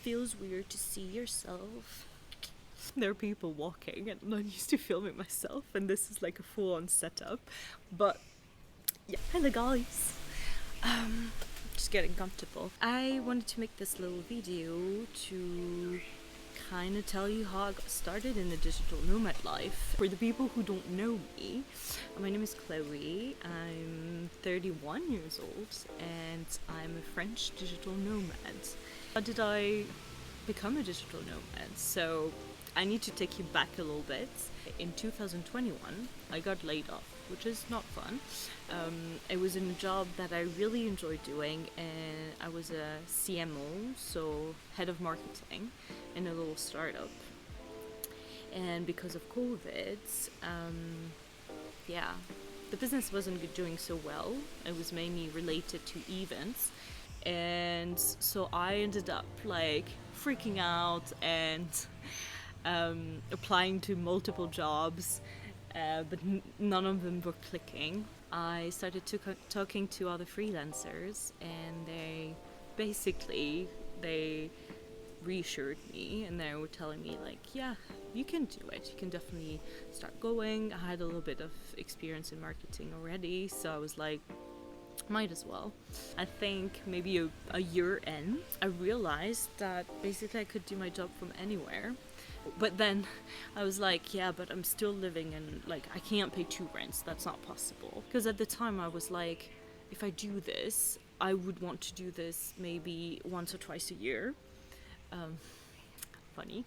feels weird to see yourself. There are people walking and I'm not used to filming myself, and this is like a full-on setup. But yeah, hello guys. Just getting comfortable. I wanted to make this little video to kind of tell you how I got started in the digital nomad life. For the people who don't know me, my name is Chloe. I'm 31 years old and I'm a French digital nomad. How did I become a digital nomad? So I need to take you back a little bit. In 2021, I got laid off, which is not fun. It was in a job that I really enjoyed doing, and I was a CMO, so head of marketing, in a little startup. And because of COVID, the business wasn't doing so well. It was mainly related to events. And so I ended up like freaking out and applying to multiple jobs, but none of them were clicking. I started talking to other freelancers, and they reassured me, and they were telling me like, yeah, you can do it. You can definitely start going. I had a little bit of experience in marketing already, so I was like, might as well. I think maybe a year in, I realized that basically I could do my job from anywhere. But then I was like, yeah, but I'm still living in, like, I can't pay 2 rents. That's not possible. Because at the time I was like, if I do this, I would want to do this maybe once or twice a year. Funny.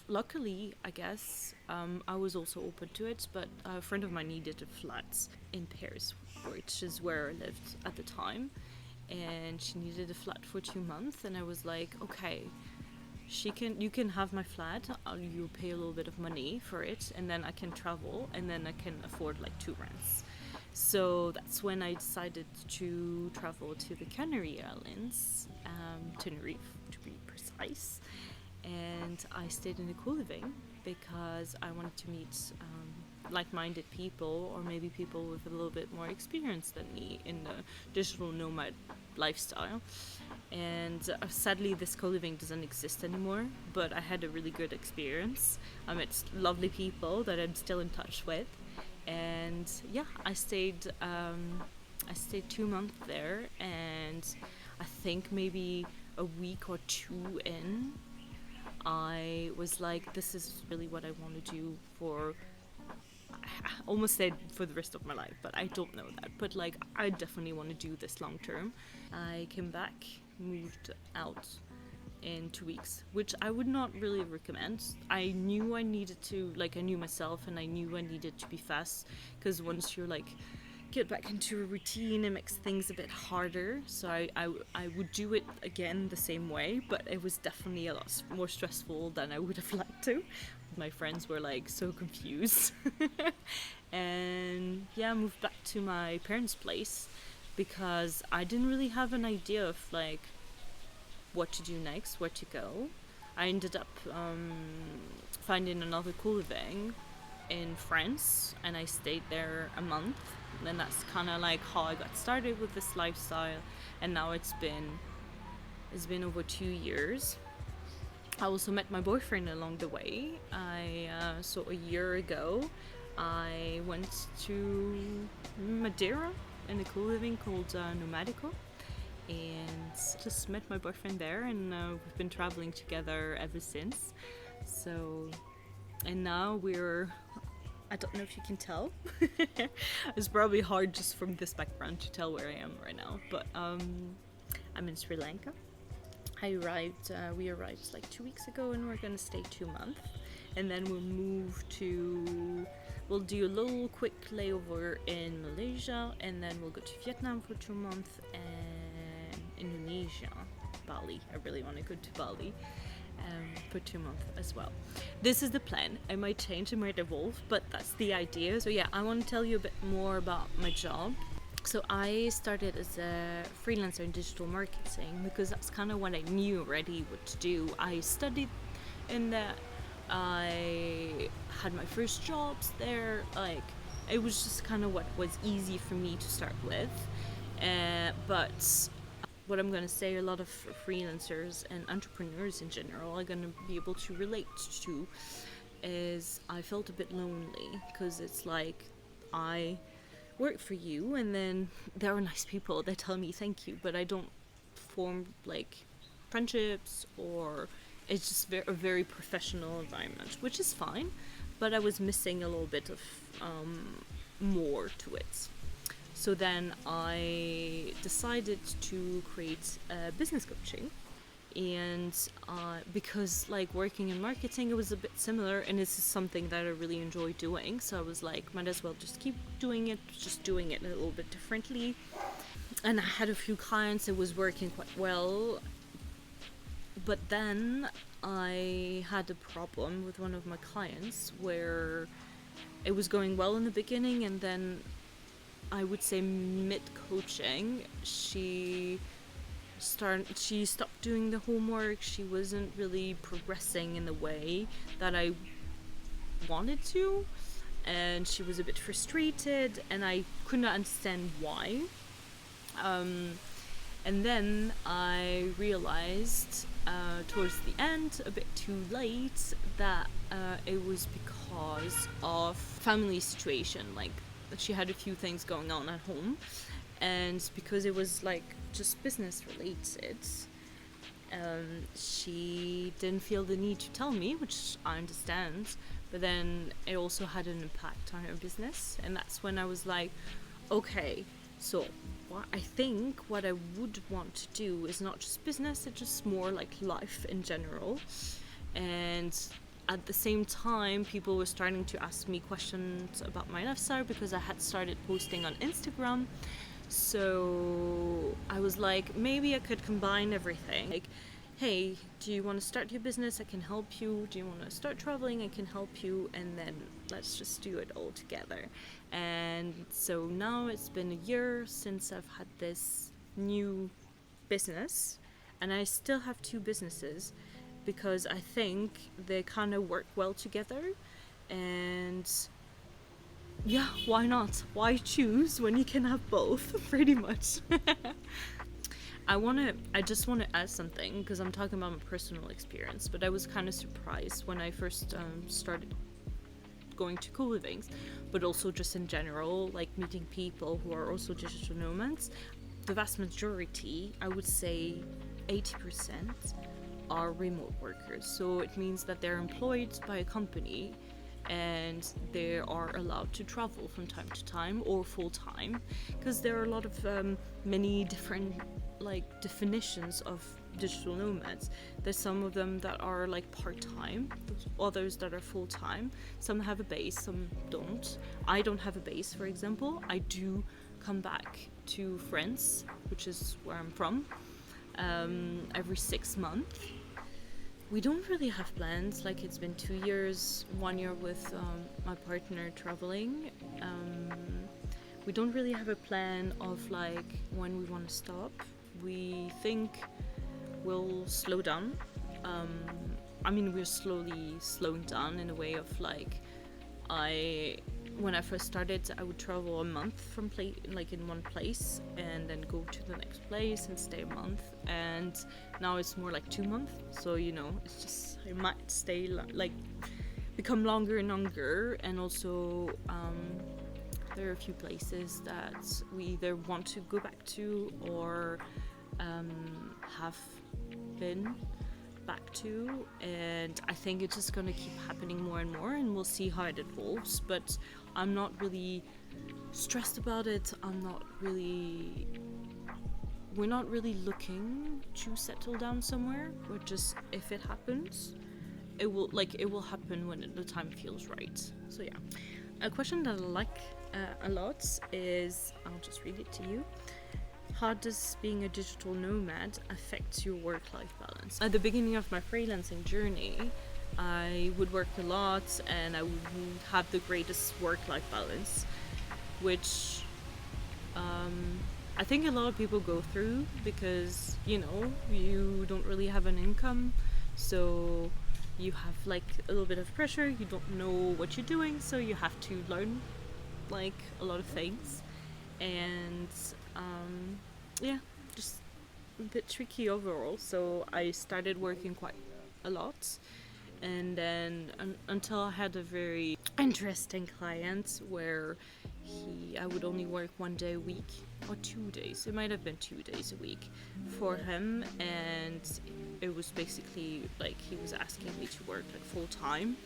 Luckily, I guess, I was also open to it, but a friend of mine needed a flat in Paris, which is where I lived at the time. And she needed a flat for 2 months, and I was like, okay, you can have my flat, you pay a little bit of money for it, and then I can travel, and then I can afford like 2 rents. So that's when I decided to travel to the Canary Islands, Tenerife to be precise, and I stayed in a co-living because I wanted to meet like-minded people, or maybe people with a little bit more experience than me in the digital nomad lifestyle. And sadly this co-living doesn't exist anymore, but I had a really good experience. I met lovely people that I'm still in touch with, and yeah, I stayed 2 months there, and I think maybe a week or 2 in, I was like, this is really what I want to do for, I almost said for the rest of my life, but I don't know that. But like, I definitely want to do this long term. I came back, moved out in 2 weeks, which I would not really recommend. I knew I needed to, like, I knew myself, and I knew I needed to be fast, because once you're like, get back into a routine, it makes things a bit harder. So I would do it again the same way, but it was definitely a lot more stressful than I would have liked to. My friends were like so confused. And yeah, I moved back to my parents' place because I didn't really have an idea of like what to do next, where to go. I ended up finding another co-living in France, and I stayed there a month, and that's kind of like how I got started with this lifestyle. And now it's been over 2 years. I also met my boyfriend along the way. So a year ago I went to Madeira in a co-living called Nomadic, and just met my boyfriend there, and we've been traveling together ever since. So, and now I don't know if you can tell. It's probably hard just from this background to tell where I am right now, but I'm in Sri Lanka. We arrived like 2 weeks ago, and we're gonna stay 2 months, and then we'll do a little quick layover in Malaysia, and then we'll go to Vietnam for 2 months, and Indonesia, Bali. I really want to go to Bali for 2 months as well. This is the plan. It might change, it might evolve, but that's the idea. So yeah, I want to tell you a bit more about my job. So I started as a freelancer in digital marketing because that's kind of what I knew already what to do. I studied in that. I had my first jobs there. Like, it was just kind of what was easy for me to start with. But what I'm going to say a lot of freelancers and entrepreneurs in general are going to be able to relate to is I felt a bit lonely, because it's like I work for you and then there are nice people that tell me thank you, but I don't form like friendships, or it's just a very professional environment, which is fine, but I was missing a little bit of more to it. So then I decided to create a business coaching, and because like working in marketing, it was a bit similar, and this is something that I really enjoy doing, so I was like, might as well just keep doing it, just doing it a little bit differently. And I had a few clients, it was working quite well, but then I had a problem with one of my clients where it was going well in the beginning, and then I would say mid-coaching, she stopped doing the homework. She wasn't really progressing in the way that I wanted to, and she was a bit frustrated, and I could not understand why. And then I realized towards the end, a bit too late, that it was because of family situation. Like, she had a few things going on at home, and because it was like just business related, she didn't feel the need to tell me, which I understand, but then it also had an impact on her business. And that's when I was like, okay, so I think what I would want to do is not just business, it's just more like life in general. And at the same time, people were starting to ask me questions about my lifestyle because I had started posting on Instagram. So I was like, maybe I could combine everything. Like, hey, do you want to start your business? I can help you. Do you want to start traveling? I can help you. And then let's just do it all together. And so now it's been a year since I've had this new business, and I still have two businesses because I think they kind of work well together. And yeah, why not? Why choose when you can have both? Pretty much. I just want to add something, because I'm talking about my personal experience, but I was kind of surprised when I first started going to co-livings, but also just in general, like meeting people who are also digital nomads. The vast majority, I would say 80%, are remote workers. So it means that they're employed by a company and they are allowed to travel from time to time or full time, because there are a lot of many different like definitions of digital nomads. There's some of them that are like part-time, others that are full-time. Some have a base, some don't. I don't have a base, for example. I do come back to France, which is where I'm from, every 6 months. We don't really have plans. Like, it's been 2 years, 1 year with my partner traveling. We don't really have a plan of like when we want to stop. We think we'll slow down. We're slowly slowing down in a way of like, when I first started, I would travel a month from in one place, and then go to the next place and stay a month. And now it's more like 2 months. So it's just, I might stay become longer and longer. And also, there are a few places that we either want to go back to or have been back to, and I think it's just gonna keep happening more and more, and we'll see how it evolves. But I'm not really stressed about it. We're not really looking to settle down somewhere. We're just, if it happens, it will happen when the time feels right. So yeah, a question that I like a lot is, I'll just read it to you. How does being a digital nomad affect your work-life balance? At the beginning of my freelancing journey, I would work a lot and I would have the greatest work-life balance, which I think a lot of people go through because, you don't really have an income, so you have like a little bit of pressure, you don't know what you're doing, so you have to learn like a lot of things. And just a bit tricky overall. So I started working quite a lot, and then until I had a very interesting client where I would only work 1 day a week or 2 days. It might have been 2 days a week for him, and it was basically like he was asking me to work like full time,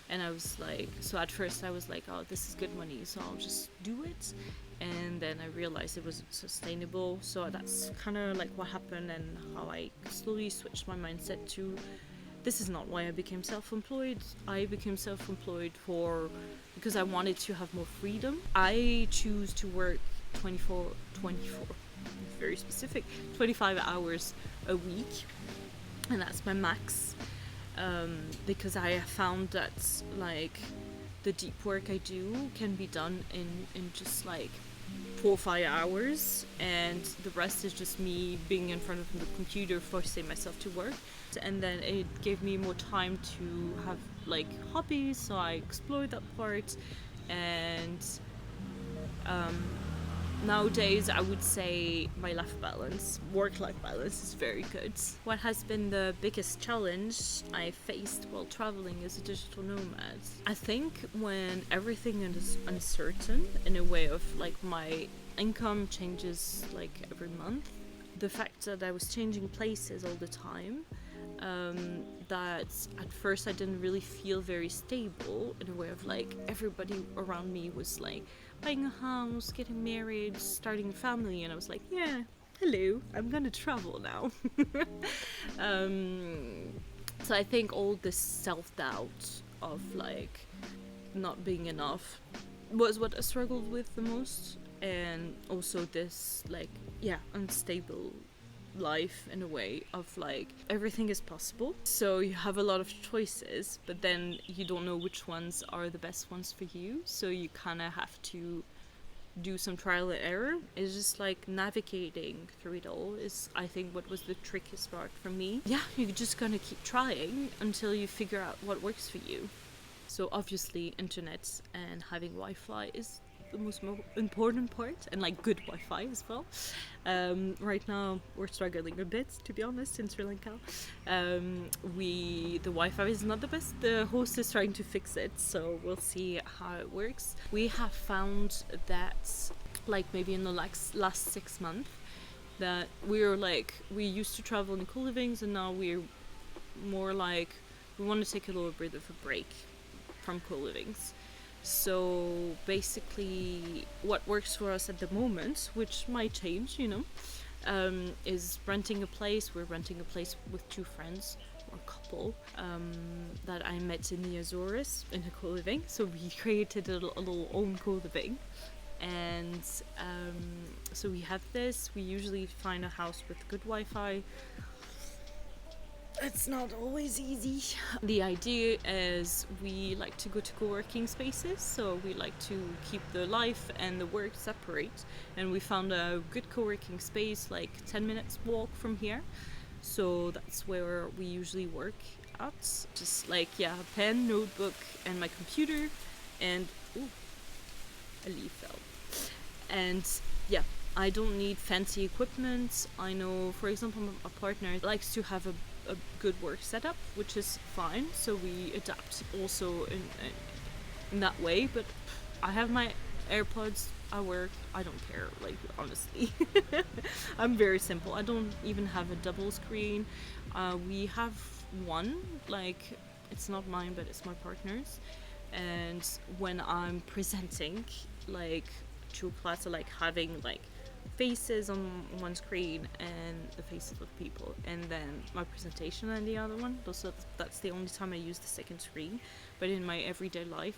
and I was like, so at first I was like, oh, this is good money, so I'll just do it. And then I realized it wasn't sustainable, so that's kind of like what happened, and how I slowly switched my mindset to, this is not why I became self-employed. I became self-employed because I wanted to have more freedom. I choose to work 24, very specific, 25 hours a week, and that's my max. Because I have found that like the deep work I do can be done in just like 4 or 5 hours, and the rest is just me being in front of the computer forcing myself to work. And then it gave me more time to have like hobbies, so I explored that part. And nowadays I would say my work-life balance is very good. What has been the biggest challenge I faced while traveling as a digital nomad? I think when everything is uncertain, in a way of like my income changes like every month, the fact that I was changing places all the time, that at first I didn't really feel very stable, in a way of like everybody around me was like buying a house, getting married, starting a family, and I was like, yeah, hello, I'm gonna travel now. So I think all this self-doubt of like not being enough was what I struggled with the most, and also this like unstable life, in a way of like everything is possible, so you have a lot of choices, but then you don't know which ones are the best ones for you, so you kind of have to do some trial and error. It's just like navigating through it all is, I think, what was the trickiest part for me. Yeah, you're just gonna keep trying until you figure out what works for you. So obviously internet and having Wi-Fi is the most important part, and like good Wi-Fi as well. Right now we're struggling a bit, to be honest, in Sri Lanka. The Wi-Fi is not the best. The host is trying to fix it, so we'll see how it works. We have found that like maybe in the last 6 months that we used to travel in co-livings, and now we're more like we want to take a little bit of a break from co-livings. So basically what works for us at the moment, which might change, is renting a place. We're renting a place with 2 friends, or couple, that I met in the Azores in a co-living. So we created a little own co-living. And so we have this. We usually find a house with good Wi-Fi. It's not always easy. The idea is we like to go to co-working spaces, so we like to keep the life and the work separate. And we found a good co-working space like 10 minutes walk from here. So that's where we usually work at. Just like, a pen, notebook, and my computer. And, a leaf fell. And, I don't need fancy equipment. I know, for example, my partner likes to have a good work setup, which is fine, so we adapt also in that way. But I have my AirPods, I work, I don't care, like, honestly. I'm very simple. I don't even have a double screen. We have one, like, it's not mine, but it's my partner's. And when I'm presenting, like, to a class, I like having like faces on one screen and the faces of people, and then my presentation on the other one. So that's the only time I use the second screen. But in my everyday life,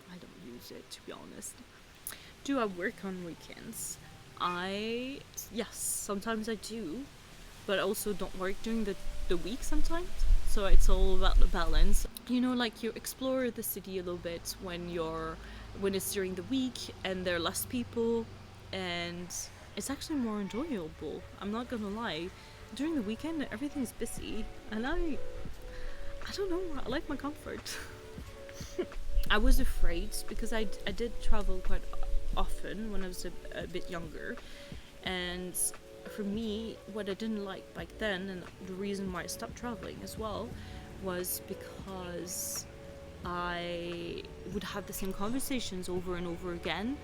I don't use it, to be honest. Do I work on weekends? Yes, sometimes I do, but I also don't work during the week sometimes. So it's all about the balance. Like, you explore the city a little bit when it's during the week and there are less people, and it's actually more enjoyable. I'm not gonna lie. During the weekend, everything's busy, and I don't know, I like my comfort. I was afraid because I did travel quite often when I was a bit younger, and for me, what I didn't like back then, and the reason why I stopped traveling as well, was because I would have the same conversations over and over again,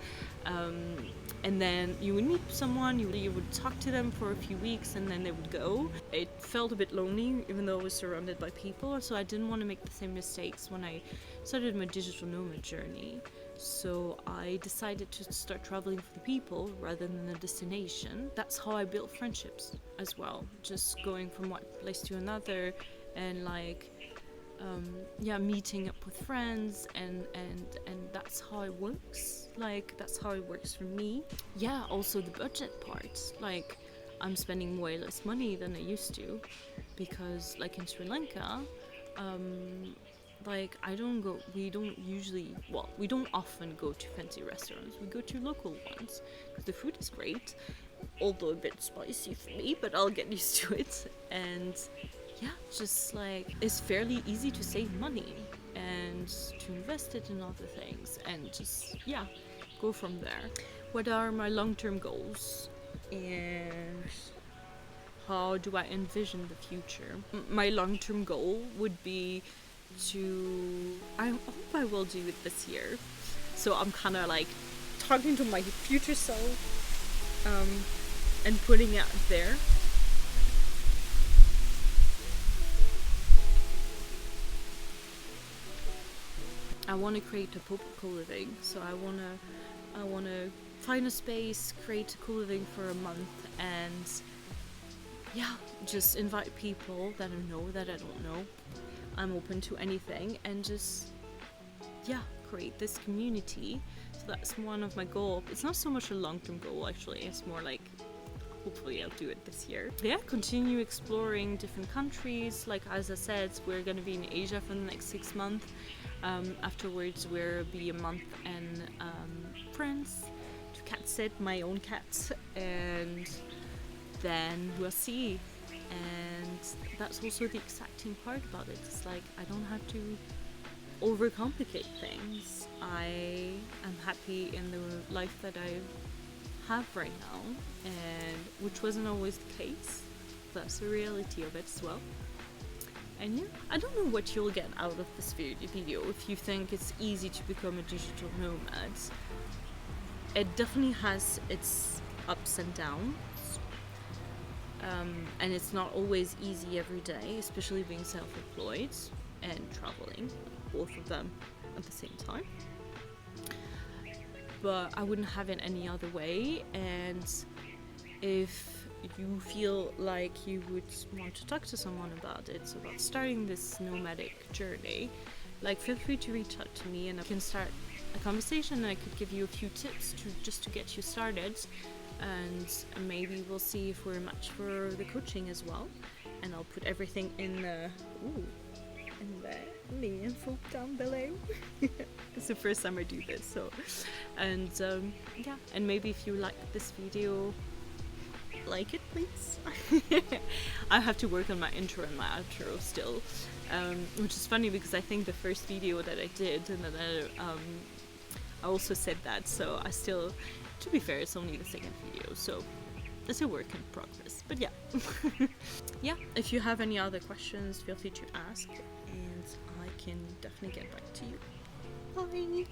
and then you would meet someone, you would talk to them for a few weeks, and then they would go. It felt a bit lonely, even though I was surrounded by people, so I didn't want to make the same mistakes when I started my digital nomad journey. So I decided to start traveling for the people rather than the destination. That's how I built friendships as well, just going from one place to another, and like meeting up with friends, and that's how it works. Like, that's how it works for me. Yeah, also the budget part. Like, I'm spending way less money than I used to, because like in Sri Lanka, like we don't often go to fancy restaurants. We go to local ones because the food is great, although a bit spicy for me, but I'll get used to it. And yeah, just like, it's fairly easy to save money and to invest it in other things, and just, yeah, go from there. What are my long-term goals, and how do I envision the future? My long-term goal would be I hope I will do it this year. So I'm kind of like talking to my future self, and putting it out there. I want to create a pop-up co-living, so I want to find a space, create a co-living for a month, and yeah, just invite people that I know, that I don't know. I'm open to anything, and just, yeah, create this community. So that's one of my goals. It's not so much a long-term goal, actually. It's more like, hopefully I'll do it this year. Yeah, continue exploring different countries. Like, as I said, we're going to be in Asia for the next 6 months. Afterwards, we'll be a month in France to cat sit my own cats, and then we'll see. And that's also the exciting part about it. It's like, I don't have to overcomplicate things. I am happy in the life that I have right now, and which wasn't always the case. That's the reality of it as well. And yeah, I don't know what you'll get out of this video. If you think it's easy to become a digital nomad, it definitely has its ups and downs. And it's not always easy every day, especially being self-employed and traveling, both of them at the same time. But I wouldn't have it any other way, and if you feel like you would want to talk to someone about it, about starting this nomadic journey, like, feel free to reach out to me, and I can start a conversation, and I could give you a few tips to get you started. And maybe we'll see if we're a match for the coaching as well. And I'll put everything in the info down below. It's the first time I do this, so. And yeah, and maybe if you like this video, like it, please. I have to work on my intro and my outro still, which is funny because I think the first video that I did, and then I also said that, so I still, to be fair, it's only the second video, so it's a work in progress. But yeah. Yeah, if you have any other questions, feel free to ask, and I can definitely get back to you. Bye!